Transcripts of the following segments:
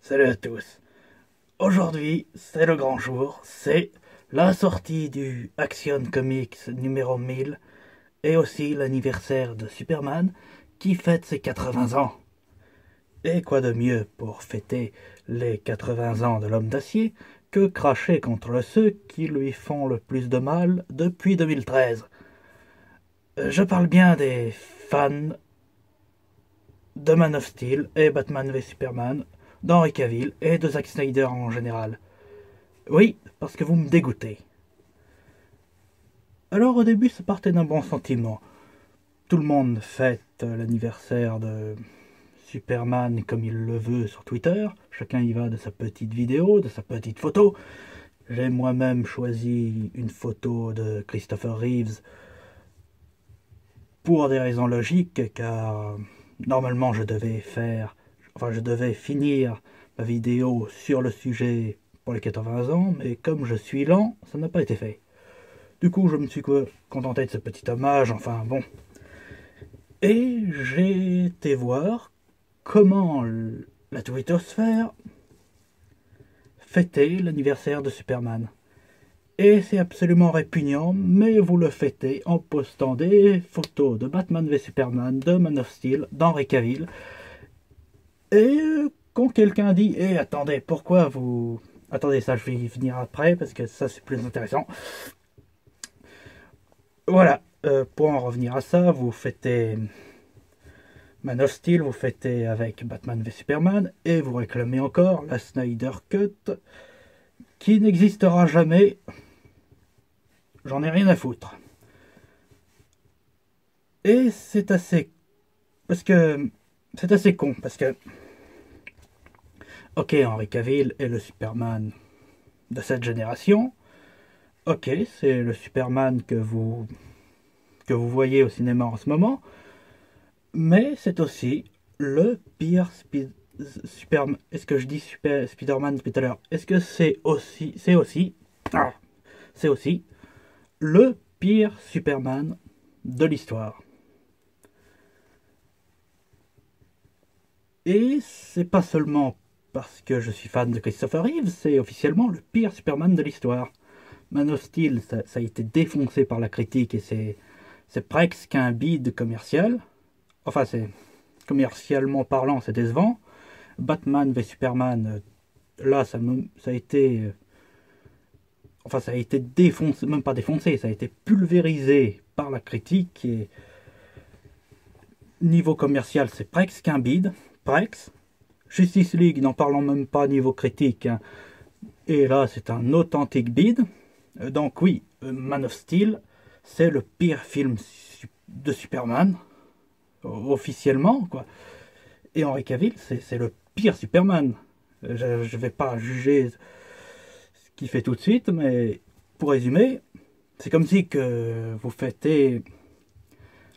Salut à tous. Aujourd'hui, c'est le grand jour, c'est la sortie du Action Comics numéro 1000 et aussi l'anniversaire de Superman qui fête ses 80 ans. Et quoi de mieux pour fêter les 80 ans de l'homme d'acier que cracher contre ceux qui lui font le plus de mal depuis 2013. Je parle bien des fans de Man of Steel et Batman v Superman, d'Henry Cavill et de Zack Snyder en général. Oui, parce que vous me dégoûtez. Alors au début, ça partait d'un bon sentiment. Tout le monde fête l'anniversaire de Superman comme il le veut sur Twitter. Chacun y va de sa petite vidéo, de sa petite photo. J'ai moi-même choisi une photo de Christopher Reeves pour des raisons logiques, car normalement je devais finir ma vidéo sur le sujet pour les 80 ans, mais comme je suis lent, ça n'a pas été fait. Du coup, je me suis contenté de ce petit hommage, enfin bon. Et j'ai été voir comment la twittosphère fêtait l'anniversaire de Superman. Et c'est absolument répugnant, mais vous le fêtez en postant des photos de Batman v Superman, de Man of Steel, d'Henry Cavill. Et quand quelqu'un dit « Eh, attendez, pourquoi vous... » Attendez, ça je vais y venir après, parce que ça c'est plus intéressant. Voilà, pour en revenir à ça, vous fêtez Man of Steel, vous fêtez avec Batman v Superman, et vous réclamez encore la Snyder Cut, qui n'existera jamais. J'en ai rien à foutre. Et c'est assez... Parce que... C'est assez con, parce que... Ok, Henry Cavill est le Superman de cette génération. Ok, c'est le Superman que vous voyez au cinéma en ce moment. Mais c'est aussi le pire Superman. Est-ce que je dis Spider-Man depuis tout à l'heure? Est-ce que c'est aussi le pire Superman de l'histoire? Et c'est pas seulement parce que je suis fan de Christopher Reeves, c'est officiellement le pire Superman de l'histoire. Man of Steel, ça a été défoncé par la critique et c'est presque un bide commercial. Enfin, c'est commercialement parlant, c'est décevant. Batman v Superman, là, ça a été... Enfin, ça a été défoncé, même pas défoncé, ça a été pulvérisé par la critique. Et niveau commercial, c'est presque un bide. Presque. Justice League, n'en parlons même pas niveau critique. Hein. Et là, c'est un authentique bide. Donc oui, Man of Steel, c'est le pire film de Superman, officiellement, quoi. Et Henry Cavill, c'est le pire Superman. Je ne vais pas juger ce qu'il fait tout de suite, mais pour résumer, c'est comme si que vous fêtez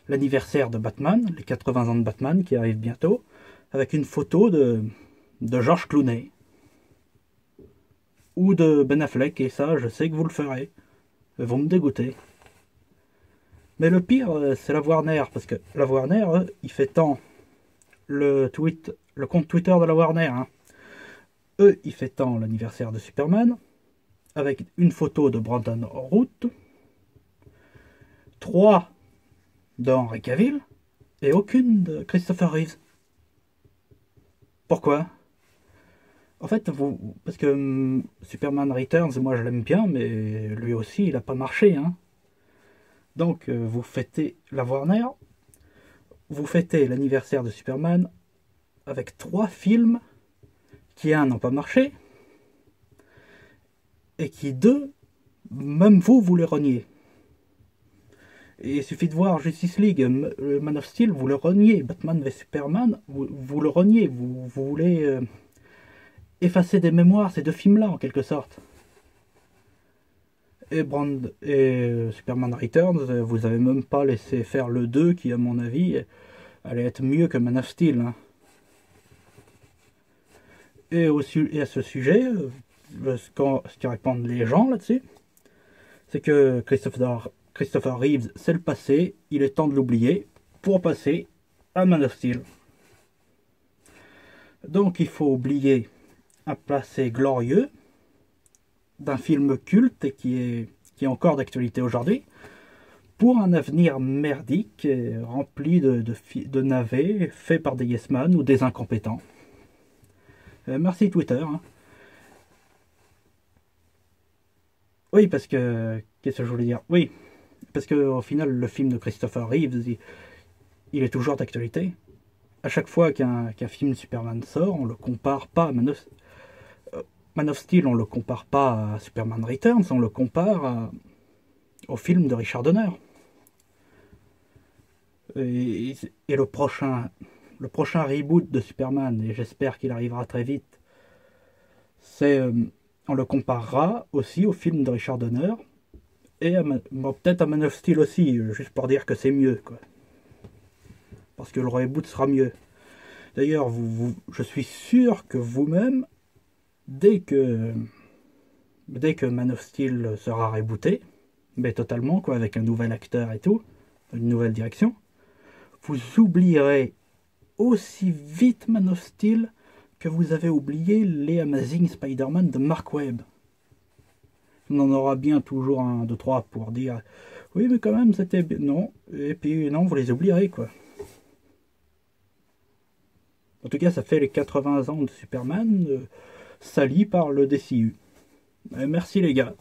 l'anniversaire de Batman, les 80 ans de Batman qui arrivent bientôt, avec une photo de George Clooney ou de Ben Affleck, et ça, je sais que vous le ferez. Vous me dégoûtez. Mais le pire, c'est la Warner, parce que la Warner, il fait tant le compte Twitter de la Warner. Hein. Il fait tant l'anniversaire de Superman, avec une photo de Brandon Routh, 3 d'Henry Cavill, et aucune de Christopher Reeves. Pourquoi? En fait, parce que Superman Returns, moi je l'aime bien, mais lui aussi, il n'a pas marché. Hein. Donc, vous fêtez la Warner, vous fêtez l'anniversaire de Superman avec 3 films qui, un, n'ont pas marché, et qui, 2, même vous les reniez. Et il suffit de voir Justice League, Man of Steel, vous le reniez. Batman v Superman, vous le reniez. Vous voulez effacer des mémoires ces 2 films-là, en quelque sorte. Et Superman Returns, vous avez même pas laissé faire le 2, qui, à mon avis, allait être mieux que Man of Steel. Hein. Et à ce sujet, ce qui répondent les gens là-dessus, c'est que Christopher Reeves, c'est le passé, il est temps de l'oublier pour passer à Man of Steel. Donc il faut oublier un passé glorieux d'un film culte et qui est encore d'actualité aujourd'hui, pour un avenir merdique rempli de navets faits par des yes-man ou des incompétents. Merci Twitter. Hein. Oui, parce que... Qu'est-ce que je voulais dire? Oui, parce que au final, le film de Christopher Reeves, il est toujours d'actualité. À chaque fois qu'un film de Superman sort, on le compare pas à Man of Steel, on le compare pas à Superman Returns, on le compare au film de Richard Donner. Et le prochain reboot de Superman, et j'espère qu'il arrivera très vite, on le comparera aussi au film de Richard Donner, et bon, peut-être à Man of Steel aussi, juste pour dire que c'est mieux, quoi. Parce que le reboot sera mieux. D'ailleurs, je suis sûr que vous-même, dès que Man of Steel sera rebooté, mais totalement, quoi, avec un nouvel acteur et tout, une nouvelle direction, vous oublierez aussi vite Man of Steel que vous avez oublié les Amazing Spider-Man de Mark Webb. On en aura bien toujours un, deux, trois pour dire oui, mais quand même, c'était bien. Non, et puis non, vous les oublierez, quoi. En tout cas, ça fait les 80 ans de Superman salis par le DCU. Merci les gars.